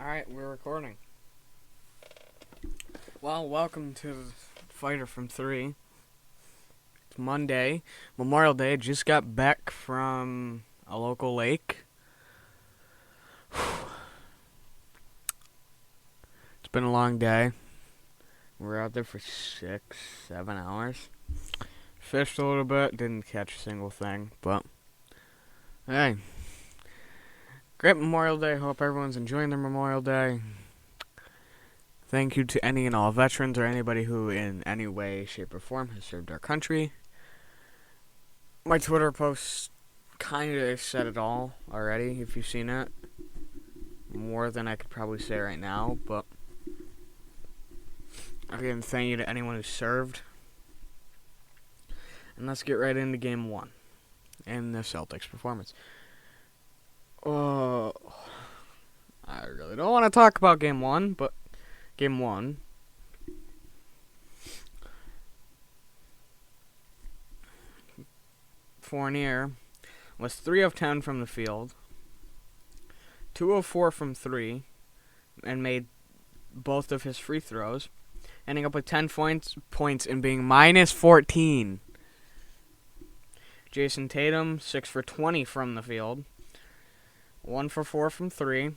Alright, we're recording. Well, welcome to the Fighter from 3. It's Monday, Memorial Day. Just got back from a local lake. It's been a long day. We were out there for 6-7 hours. Fished a little bit, didn't catch a single thing, but hey. Great Memorial Day. Hope everyone's enjoying their Memorial Day. Thank you to any and all veterans or anybody who in any way, shape, or form has served our country. My Twitter post kind of said it all already, if you've seen it. More than I could probably say right now, but again, thank you to anyone who served. And let's get right into Game 1 and the Celtics performance. I really don't want to talk about Game 1, but Game 1. Fournier was 3 of 10 from the field, 2 of 4 from 3, and made both of his free throws, ending up with 10 points and being minus 14. Jason Tatum, 6 for 20 from the field, 1 for 4 from 3,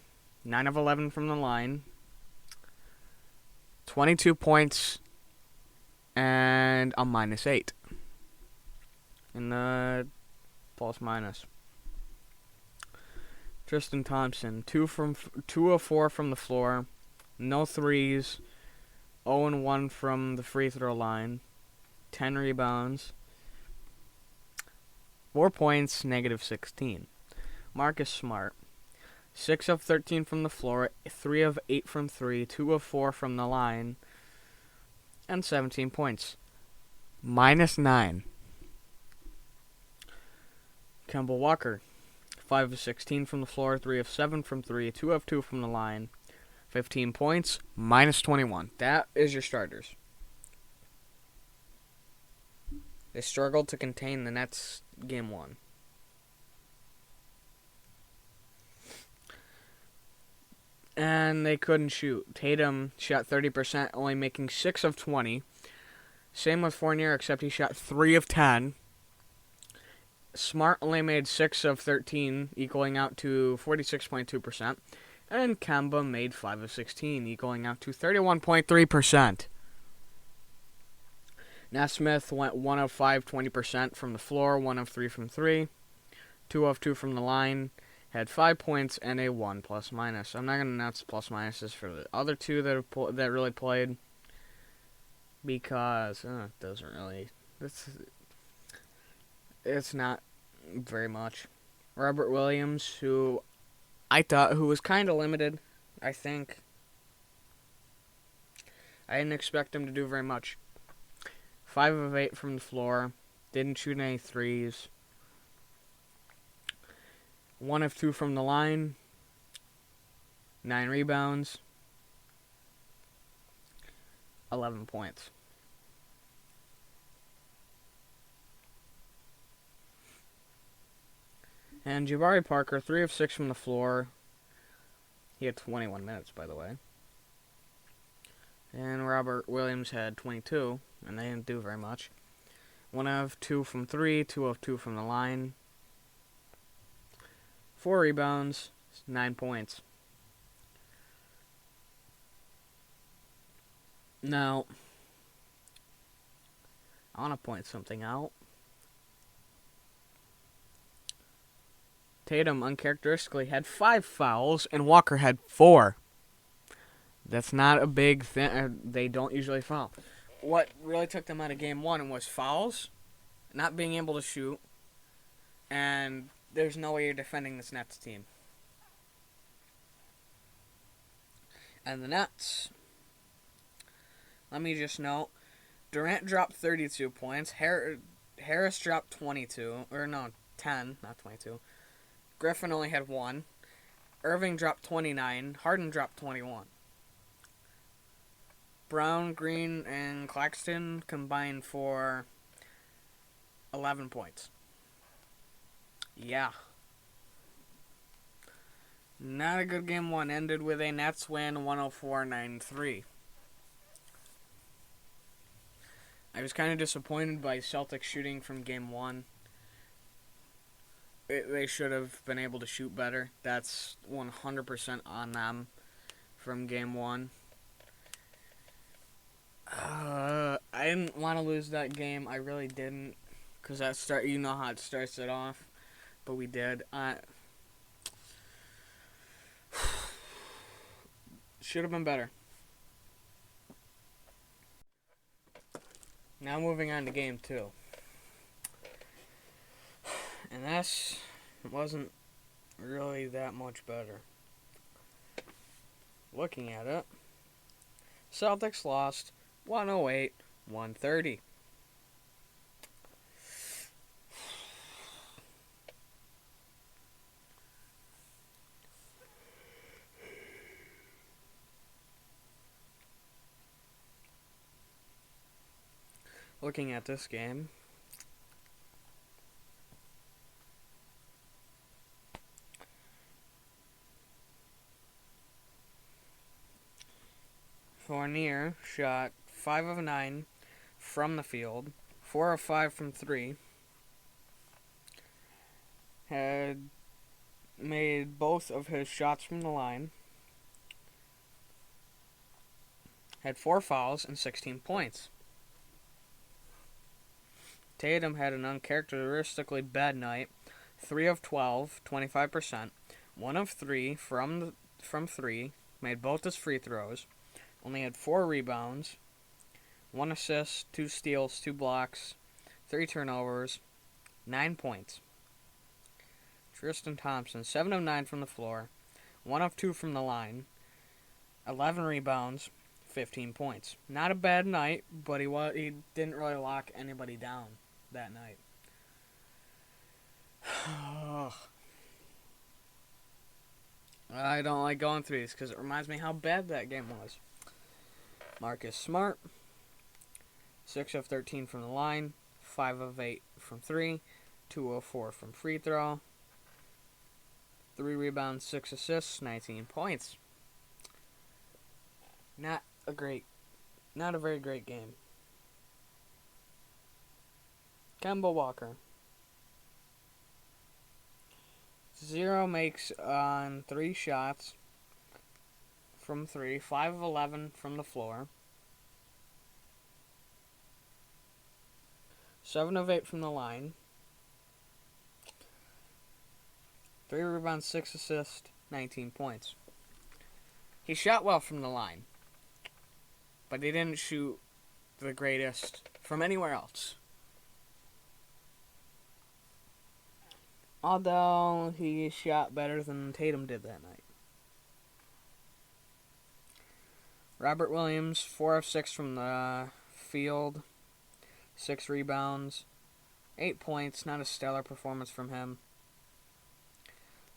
9 of 11 from the line, 22 points, and a minus 8 in the plus-minus. Tristan Thompson, 2 of 4 from the floor, no threes, 0 and 1 from the free throw line, 10 rebounds, 4 points, negative 16. Marcus Smart, 6 of 13 from the floor, 3 of 8 from 3, 2 of 4 from the line, and 17 points. Minus 9. Kemba Walker, 5 of 16 from the floor, 3 of 7 from 3, 2 of 2 from the line, 15 points, minus 21. That is your starters. They struggled to contain the Nets Game 1. And they couldn't shoot. Tatum shot 30%, only making 6 of 20. Same with Fournier, except he shot 3 of 10. Smart only made 6 of 13, equaling out to 46.2%. And Kemba made 5 of 16, equaling out to 31.3%. Nesmith went 1 of 5, 20% from the floor, 1 of 3 from 3, 2 of 2 from the line. Had 5 points and a 1 plus-minus. I'm not going to announce plus-minuses for the other two that really played, because it doesn't really. It's not very much. Robert Williams, who was kind of limited, I think. I didn't expect him to do very much. 5 of 8 from the floor. Didn't shoot any threes. 1 of 2 from the line, 9 rebounds, 11 points. And Jabari Parker, 3 of 6 from the floor. He had 21 minutes, by the way. And Robert Williams had 22, and they didn't do very much. 1 of 2 from 3, 2 of 2 from the line. 4 rebounds, 9 points. Now, I want to point something out. Tatum uncharacteristically had 5 fouls, and Walker had 4. That's not a big thing. They don't usually foul. What really took them out of Game 1 was fouls, not being able to shoot, and there's no way you're defending this Nets team. And the Nets, let me just note, Durant dropped 32 points. Harris dropped 22. 10, not 22. Griffin only had 1. Irving dropped 29. Harden dropped 21. Brown, Green, and Claxton combined for 11 points. Yeah. Not a good game one. Ended with a Nets win 104-93. I was kind of disappointed by Celtics shooting from game one. They should have been able to shoot better. That's 100% on them from game one. I didn't want to lose that game. I really didn't. Because you know how it starts it off. But we did. Should have been better. Now moving on to game two. And this wasn't really that much better. Looking at it, Celtics lost 108-130. Looking at this game, Fournier shot 5 of 9 from the field, 4 of 5 from 3. Had made both of his shots from the line. Had 4 fouls and 16 points. Tatum had an uncharacteristically bad night. 3 of 12, 25%. 1 of 3 from 3. Made both his free throws. Only had 4 rebounds. 1 assist, 2 steals, 2 blocks, 3 turnovers, 9 points. Tristan Thompson, 7 of 9 from the floor. 1 of 2 from the line. 11 rebounds, 15 points. Not a bad night, but he didn't really lock anybody down that night. I don't like going through these because it reminds me how bad that game was. Marcus Smart, 6 of 13 from the line, 5 of 8 from 3, 2 of 4 from free throw, 3 rebounds, 6 assists, 19 points. Not a very great game. Kemba Walker, 0 makes on 3 shots from 3, 5 of 11 from the floor, 7 of 8 from the line, 3 rebounds, 6 assists, 19 points. He shot well from the line, but he didn't shoot the greatest from anywhere else. Although he shot better than Tatum did that night. Robert Williams, 4 of 6 from the field, 6 rebounds, 8 points, not a stellar performance from him.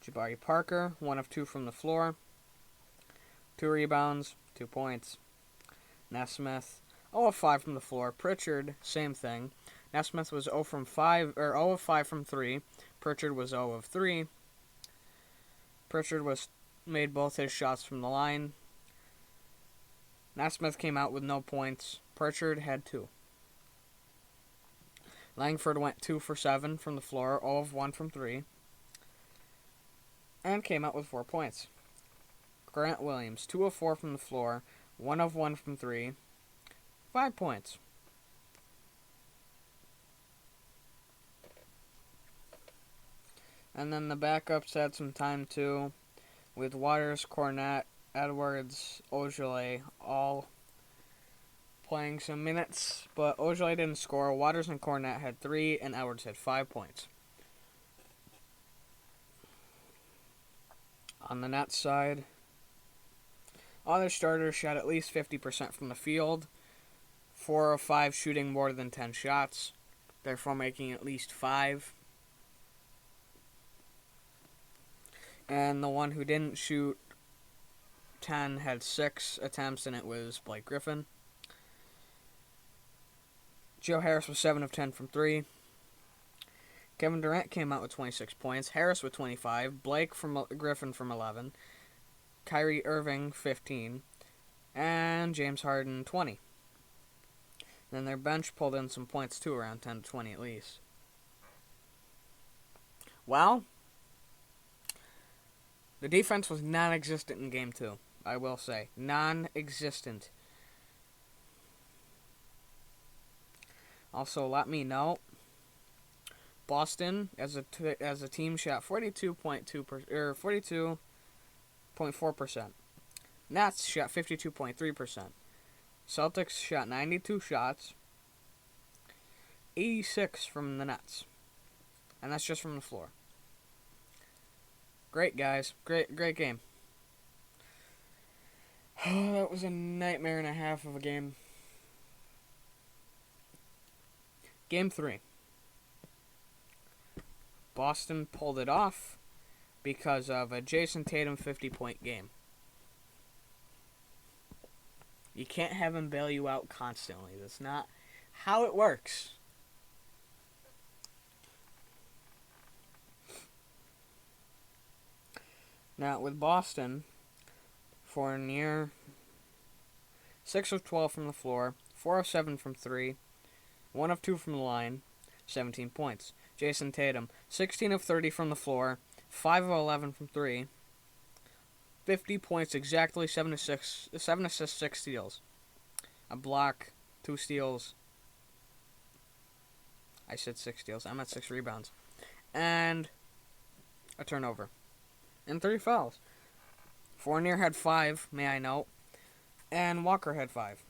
Jabari Parker, 1 of 2 from the floor, 2 rebounds, 2 points. Nesmith, 0 of 5 from the floor. Pritchard, same thing. Nesmith was 0 of 5 from 3. Pritchard was 0 of 3. Pritchard made both his shots from the line. Nesmith came out with no points. Pritchard had 2. Langford went 2 for 7 from the floor, 0 of 1 from 3, and came out with 4 points. Grant Williams, 2 of 4 from the floor, 1 of 1 from 3, 5 points. And then the backups had some time too, with Waters, Cornette, Edwards, Ojale all playing some minutes, but Ojale didn't score. Waters and Cornette had 3, and Edwards had 5 points. On the Nets side, all their starters shot at least 50% from the field, 4 of 5 shooting more than 10 shots, therefore making at least 5. And the one who didn't shoot 10 had 6 attempts, and it was Blake Griffin. Joe Harris was 7 of 10 from 3. Kevin Durant came out with 26 points, Harris with 25, Griffin from 11, Kyrie Irving 15, and James Harden 20. Then their bench pulled in some points too, around 10 to 20 at least. Well, the defense was non-existent in Game 2, I will say. Non-existent. Also, let me know, Boston, as a team, shot 42.4%. Nets shot 52.3%. Celtics shot 92 shots, 86 from the Nets. And that's just from the floor. Great, guys. Great game. That was a nightmare and a half of a game. Game 3. Boston pulled it off because of a Jason Tatum 50-point game. You can't have him bail you out constantly. That's not how it works. Now, with Boston, Fournier, 6 of 12 from the floor, 4 of 7 from 3, 1 of 2 from the line, 17 points. Jason Tatum, 16 of 30 from the floor, 5 of 11 from 3, 50 points exactly, 7 assists, 6 steals. A block, 2 steals. I said 6 steals. I'm at 6 rebounds. And a turnover. And 3 fouls. Fournier had 5, may I note. And Walker had 5.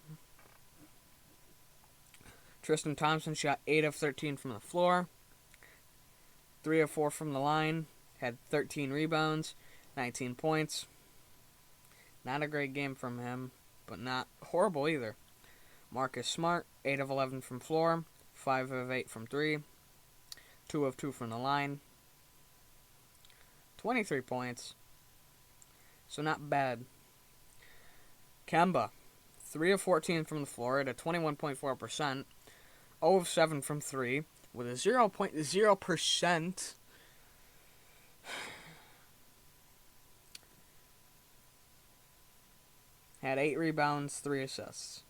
Tristan Thompson shot 8 of 13 from the floor. 3 of 4 from the line. Had 13 rebounds. 19 points. Not a great game from him, but not horrible either. Marcus Smart, 8 of 11 from floor. 5 of 8 from 3. 2 of 2 from the line. 23 points. So not bad. Kemba, 3 of 14 from the floor at a 21.4%. 0 of 7 from 3 with a 0.0%. Had 8 rebounds, 3 assists.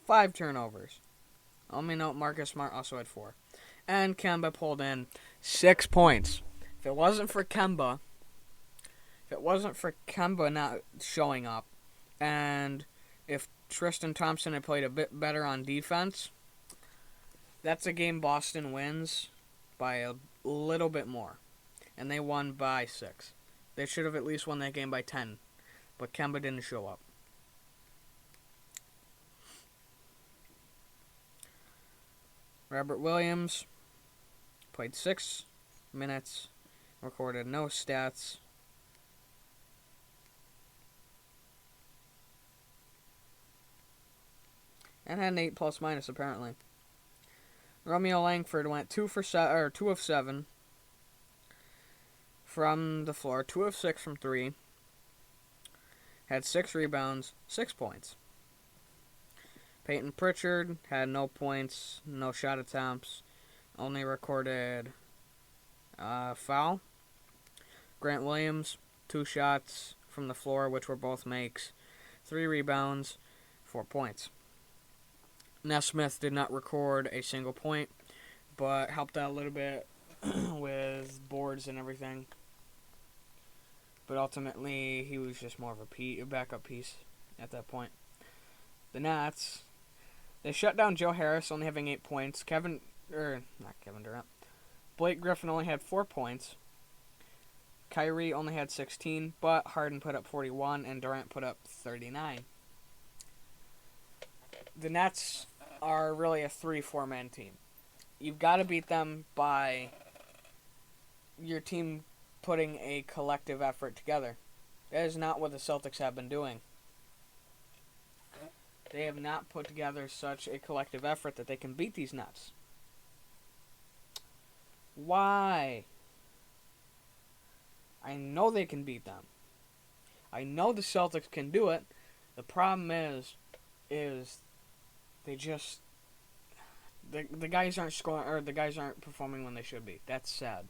5 turnovers. Let me note Marcus Smart also had 4. And Kemba pulled in 6 points. If it wasn't for Kemba not showing up, and if Tristan Thompson had played a bit better on defense, that's a game Boston wins by a little bit more. And they won by 6. They should have at least won that game by 10. But Kemba didn't show up. Robert Williams played 6 minutes, recorded no stats. And had an 8 plus minus apparently. Romeo Langford went 2 of 7 from the floor, 2 of 6 from 3. Had 6 rebounds, 6 points. Peyton Pritchard had no points, no shot attempts, only recorded foul. Grant Williams, 2 shots from the floor, which were both makes, 3 rebounds, 4 points. Nesmith did not record a single point, but helped out a little bit with boards and everything. But ultimately, he was just more of a backup piece at that point. The Nets, they shut down Joe Harris, only having 8 points. Not Kevin Durant. Blake Griffin only had 4 points. Kyrie only had 16, but Harden put up 41 and Durant put up 39. The Nets are really a 3-4-man team. You've got to beat them by your team putting a collective effort together. That is not what the Celtics have been doing. They have not put together such a collective effort that they can beat these Nets. Why? I know they can beat them. I know the Celtics can do it. The problem is the guys aren't scoring, or the guys aren't performing when they should be. That's sad.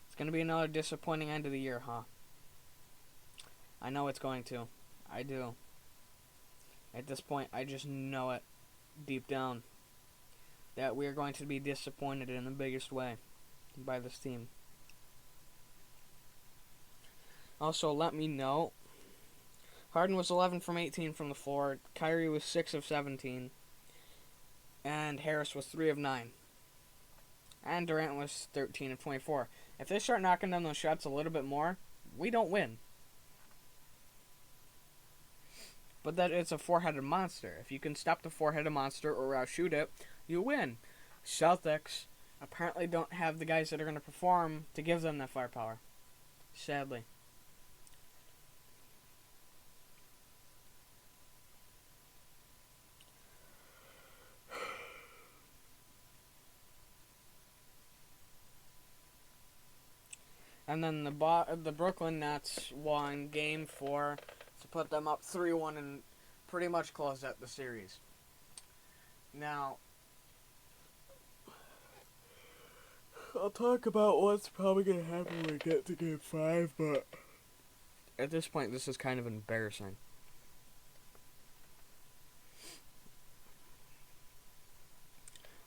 It's gonna be another disappointing end of the year, huh? I know it's going to. I do. At this point, I just know it deep down that we are going to be disappointed in the biggest way by this team. Also, let me know, Harden was 11 from 18 from the floor, Kyrie was 6 of 17, and Harris was 3 of 9. And Durant was 13 of 24. If they start knocking down those shots a little bit more, we don't win. But that it's a four-headed monster. If you can stop the four-headed monster or outshoot it, you win. Celtics apparently don't have the guys that are going to perform to give them that firepower. Sadly. And then the Brooklyn Nets won Game 4 to put them up 3-1 and pretty much close out the series. Now, I'll talk about what's probably going to happen when we get to Game 5, but at this point, this is kind of embarrassing.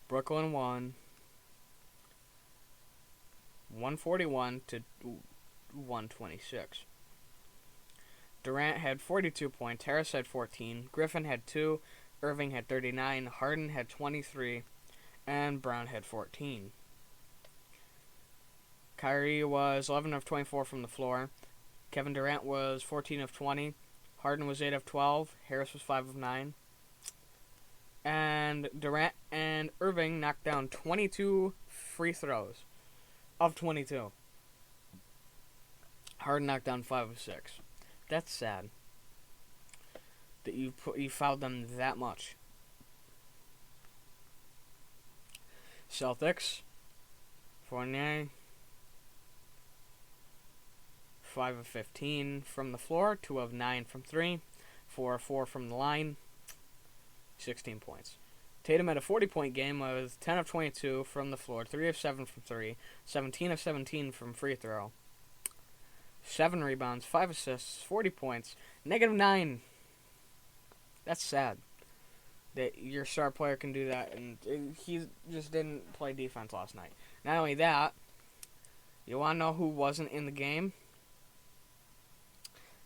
Brooklyn won 141 to 126. Durant had 42 points, Harris had 14, Griffin had 2, Irving had 39, Harden had 23, and Brown had 14. Kyrie was 11 of 24 from the floor. Kevin Durant was 14 of 20. Harden was 8 of 12. Harris was 5 of 9. And Durant and Irving knocked down 22 free throws of 22. Harden knocked down 5 of 6. That's sad that you fouled them that much. Celtics, Fournier, 5 of 15 from the floor, 2 of 9 from 3, 4 of 4 from the line, 16 points. Tatum had a 40-point game with 10 of 22 from the floor, 3 of 7 from 3, 17 of 17 from free throw, 7 rebounds, 5 assists, 40 points, -9. That's sad that your star player can do that, and he just didn't play defense last night. Not only that, you want to know who wasn't in the game?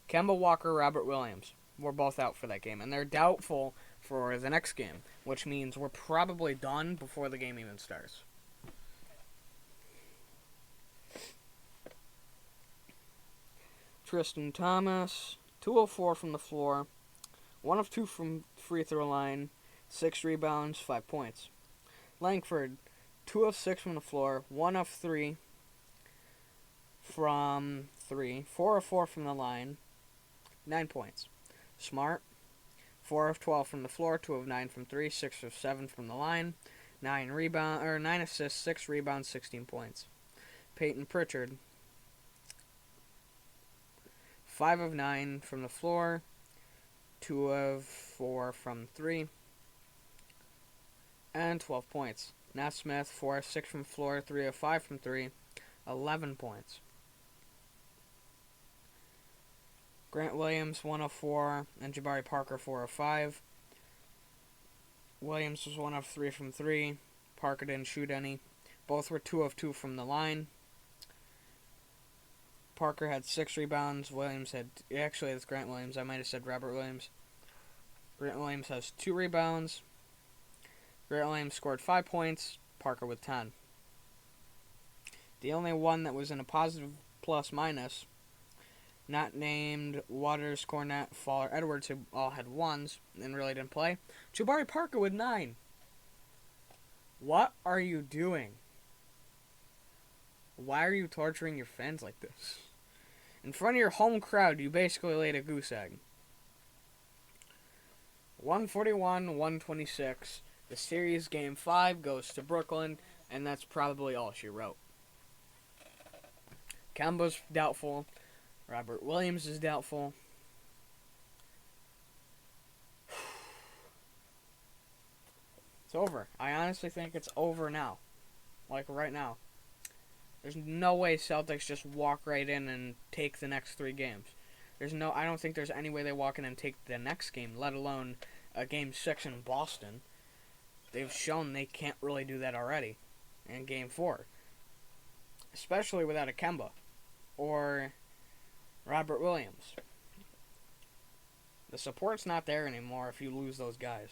Kemba Walker, Robert Williams were both out for that game, and they're doubtful for the next game, which means we're probably done before the game even starts. Tristan Thompson, 2 of 4 from the floor, 1 of 2 from free throw line, 6 rebounds, 5 points. Langford, 2 of 6 from the floor, 1 of 3 from 3, 4 of 4 from the line, 9 points. Smart, 4 of 12 from the floor, 2 of 9 from 3, 6 of 7 from the line, 9 assists, 6 rebounds, 16 points. Peyton Pritchard, 5 of 9 from the floor, 2 of 4 from 3, and 12 points. Naismith, 4 of 6 from the floor, 3 of 5 from 3, 11 points. Grant Williams, 1 of 4, and Jabari Parker, 4 of 5. Williams was 1 of 3 from 3. Parker didn't shoot any. Both were 2 of 2 from the line. Parker had 6 rebounds. Williams had... Actually, it's Grant Williams. I might have said Robert Williams. Grant Williams has 2 rebounds. Grant Williams scored 5 points. Parker with 10. The only one that was in a positive plus-minus, not named Waters, Cornette, Fowler, Edwards, who all had 1s and really didn't play. Jabari Parker with 9. What are you doing? Why are you torturing your fans like this? In front of your home crowd, you basically laid a goose egg. 141-126. The series game 5 goes to Brooklyn, and that's probably all she wrote. Kemba's doubtful. Robert Williams is doubtful. It's over. I honestly think it's over now. Like right now. There's no way Celtics just walk right in and take the next 3 games. I don't think there's any way they walk in and take the next game, let alone a game 6 in Boston. They've shown they can't really do that already in game 4. Especially without a Kemba or Robert Williams. The support's not there anymore if you lose those guys.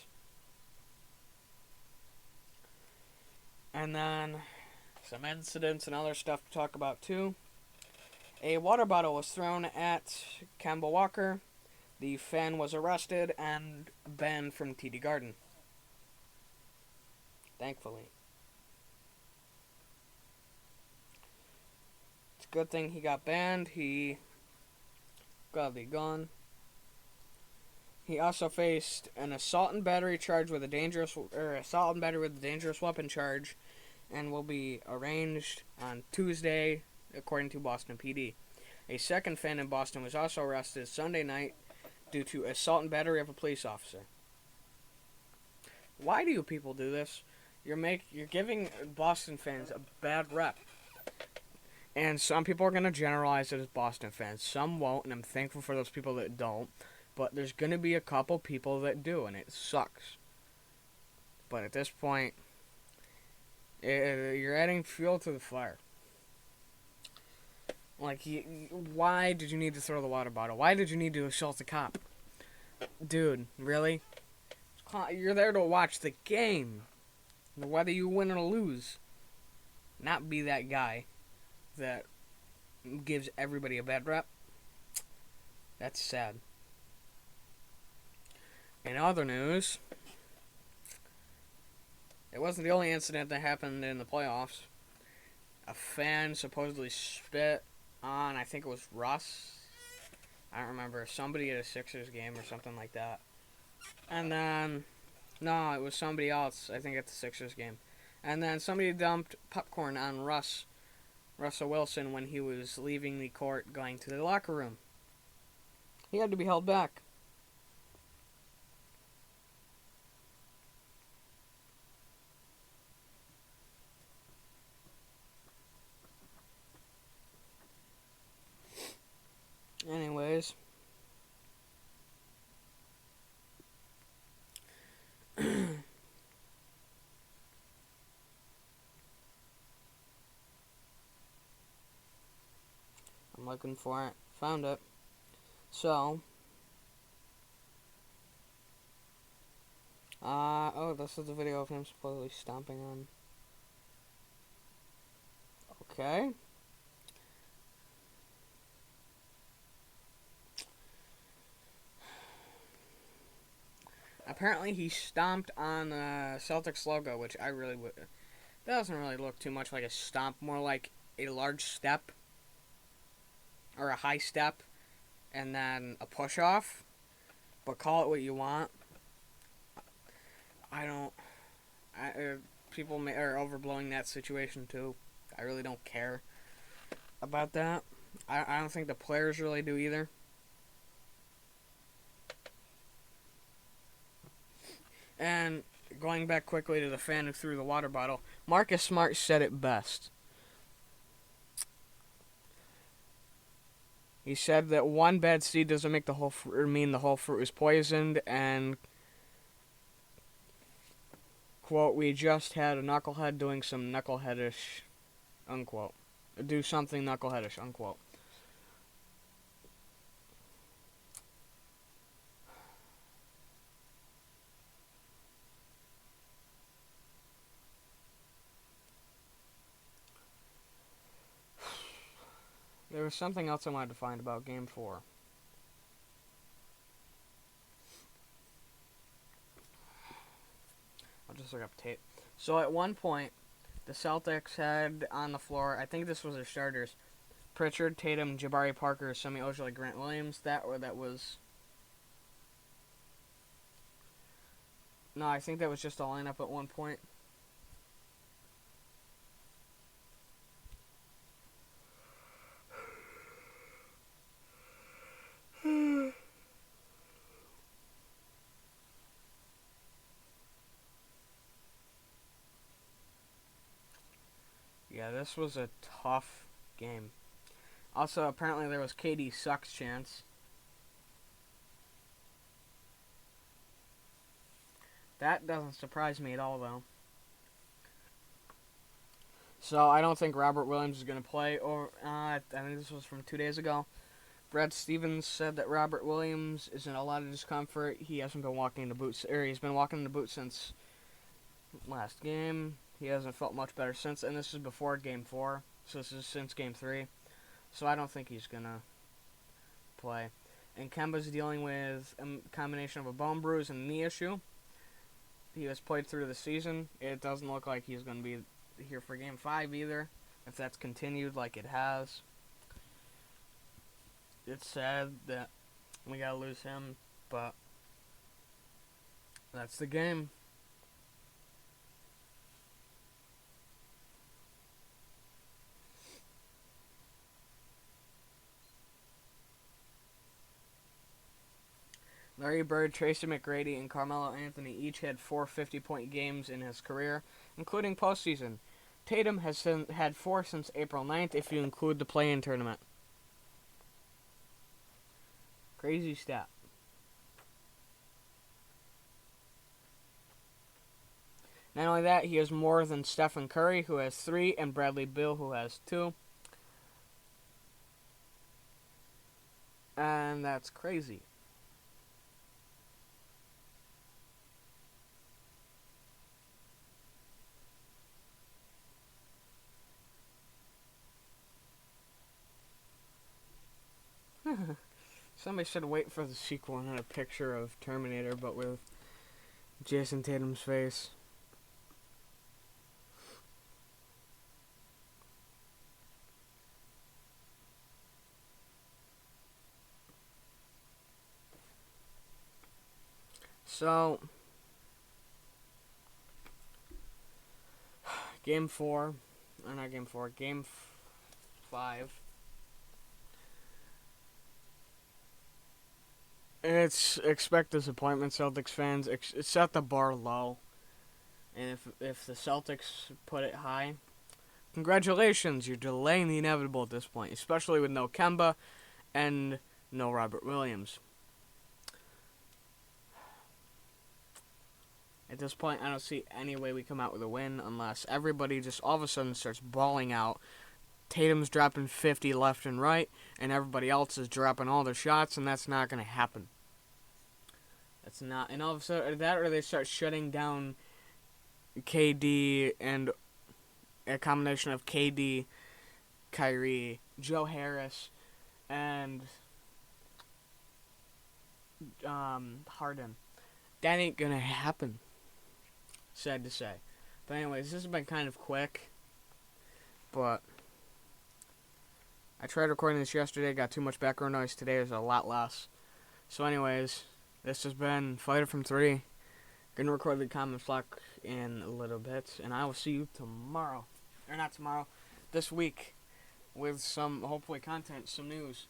And then some incidents and other stuff to talk about too. A water bottle was thrown at Kemba Walker. The fan was arrested and banned from TD Garden. Thankfully. It's a good thing he got banned. He gladly gone. He also faced an assault and battery charge with assault and battery with a dangerous weapon charge, and will be arraigned on Tuesday, according to Boston PD. A second fan in Boston was also arrested Sunday night due to assault and battery of a police officer. Why do you people do this? You're giving Boston fans a bad rep. And some people are going to generalize it as Boston fans. Some won't, and I'm thankful for those people that don't. But there's going to be a couple people that do, and it sucks. But at this point, you're adding fuel to the fire. Like, why did you need to throw the water bottle? Why did you need to assault the cop? Dude, really? You're there to watch the game. Whether you win or lose. Not be that guy that gives everybody a bad rep. That's sad. In other news, it wasn't the only incident that happened in the playoffs. A fan supposedly spit on, I think it was Russ. I don't remember. Somebody at a Sixers game or something like that. And then, no, it was somebody else, I think at the Sixers game. And then somebody dumped popcorn on Russell Wilson when he was leaving the court going to the locker room. He had to be held back. Anyways. I'm looking for it. Found it. So. This is the video of him supposedly stomping on. Okay. Apparently he stomped on the Celtics logo, which I really would. That doesn't really look too much like a stomp, more like a large step. Or a high step. And then a push off. But call it what you want. People are overblowing that situation too. I really don't care about that. I don't think the players really do either. And going back quickly to the fan who threw the water bottle, Marcus Smart said it best. He said that one bad seed doesn't make the whole mean the whole fruit is poisoned, and quote, we just had a knucklehead doing some knuckleheadish, unquote. Do something knuckleheadish, unquote. There was something else I wanted to find about Game 4. I'll just look up tape. So at one point, the Celtics had on the floor, I think this was their starters, Pritchard, Tatum, Jabari Parker, Semi Ojeleye, Grant Williams. That was... No, I think that was just a lineup at one point. Yeah, this was a tough game. Also, apparently there was KD sucks chance. That doesn't surprise me at all, though. So I don't think Robert Williams is going to play. Or I think this was from 2 days ago. Brad Stevens said that Robert Williams is in a lot of discomfort. He hasn't been walking in the boots, or he's been walking in the boots since last game. He hasn't felt much better since, and this is before Game 4. So this is since Game 3. So I don't think he's going to play. And Kemba's dealing with a combination of a bone bruise and knee issue. He has played through the season. It doesn't look like he's going to be here for Game 5 either, if that's continued like it has. It's sad that we got to lose him, but that's the game. Larry Bird, Tracy McGrady, and Carmelo Anthony each had 4 50-point games in his career, including postseason. Tatum has had 4 since April 9th, if you include the play-in tournament. Crazy stat. Not only that, he has more than Stephen Curry, who has 3, and Bradley Beal, who has 2. And that's crazy. Somebody should wait for the sequel and had a picture of Terminator, but with Jason Tatum's face. So, Game 4, or not Game 4, Game 5. Expect disappointment, Celtics fans. Set the bar low. And if the Celtics put it high, congratulations, you're delaying the inevitable at this point, especially with no Kemba and no Robert Williams. At this point, I don't see any way we come out with a win unless everybody just all of a sudden starts balling out. Tatum's dropping 50 left and right, and everybody else is dropping all their shots, and that's not going to happen. That's not. And all of a sudden, that or they start shutting down KD and a combination of KD, Kyrie, Joe Harris, and Harden. That ain't going to happen. Sad to say. But anyways, this has been kind of quick, but I tried recording this yesterday, got too much background noise. Today there's a lot less. So anyways, this has been Fighter from 3. Gonna record the comment block in a little bit, and I will see you tomorrow. Or not tomorrow, this week, with some, hopefully, content, some news.